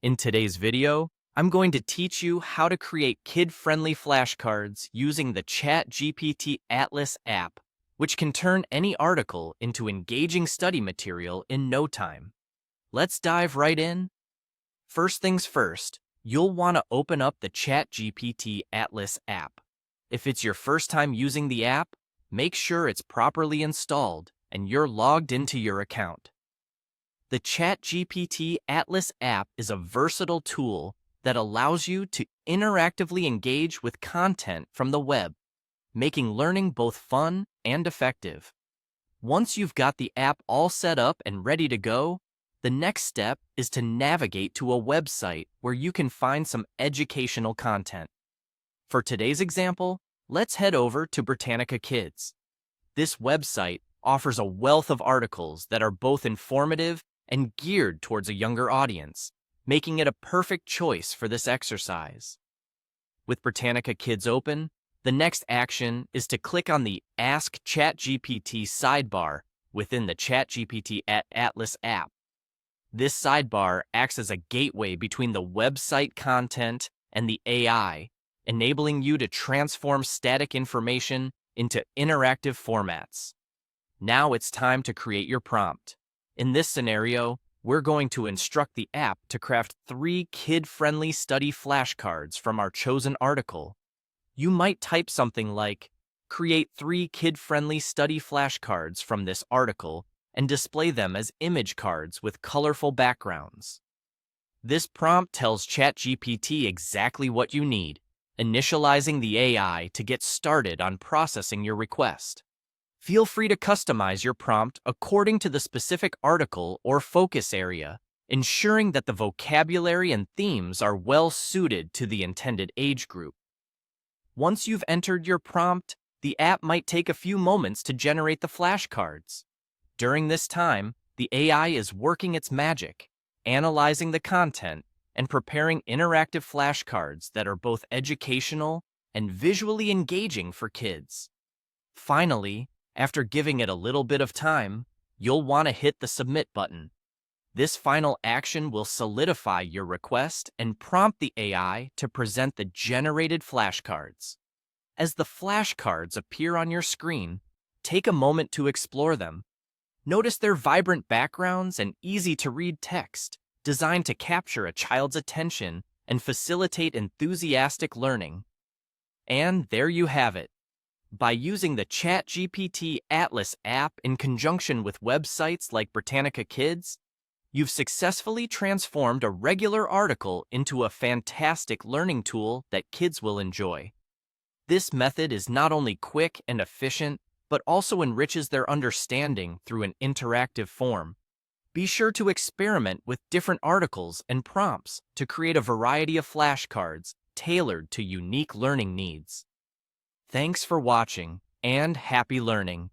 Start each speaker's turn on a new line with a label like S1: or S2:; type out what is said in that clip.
S1: In today's video, I'm going to teach you how to create kid-friendly flashcards using the ChatGPT Atlas app, which can turn any article into engaging study material in no time. Let's dive right in. First things first, you'll want to open up the ChatGPT Atlas app. If it's your first time using the app, make sure it's properly installed and you're logged into your account. The ChatGPT Atlas app is a versatile tool that allows you to interactively engage with content from the web, making learning both fun and effective. Once you've got the app all set up and ready to go, the next step is to navigate to a website where you can find some educational content. For today's example, let's head over to Britannica Kids. This website offers a wealth of articles that are both informative and geared towards a younger audience, making it a perfect choice for this exercise. With Britannica Kids open, the next action is to click on the Ask ChatGPT sidebar within the ChatGPT Atlas app. This sidebar acts as a gateway between the website content and the AI, enabling you to transform static information into interactive formats. Now it's time to create your prompt. In this scenario, we're going to instruct the app to craft 3 kid-friendly study flashcards from our chosen article. You might type something like, "Create 3 kid-friendly study flashcards from this article and display them as image cards with colorful backgrounds." This prompt tells ChatGPT exactly what you need, initializing the AI to get started on processing your request. Feel free to customize your prompt according to the specific article or focus area, ensuring that the vocabulary and themes are well suited to the intended age group. Once you've entered your prompt, the app might take a few moments to generate the flashcards. During this time, the AI is working its magic, analyzing the content and preparing interactive flashcards that are both educational and visually engaging for kids. Finally, after giving it a little bit of time, you'll want to hit the Submit button. This final action will solidify your request and prompt the AI to present the generated flashcards. As the flashcards appear on your screen, take a moment to explore them. Notice their vibrant backgrounds and easy-to-read text, designed to capture a child's attention and facilitate enthusiastic learning. And there you have it. By using the ChatGPT Atlas app in conjunction with websites like Britannica Kids, you've successfully transformed a regular article into a fantastic learning tool that kids will enjoy. This method is not only quick and efficient, but also enriches their understanding through an interactive form. Be sure to experiment with different articles and prompts to create a variety of flashcards tailored to unique learning needs. Thanks for watching, and happy learning!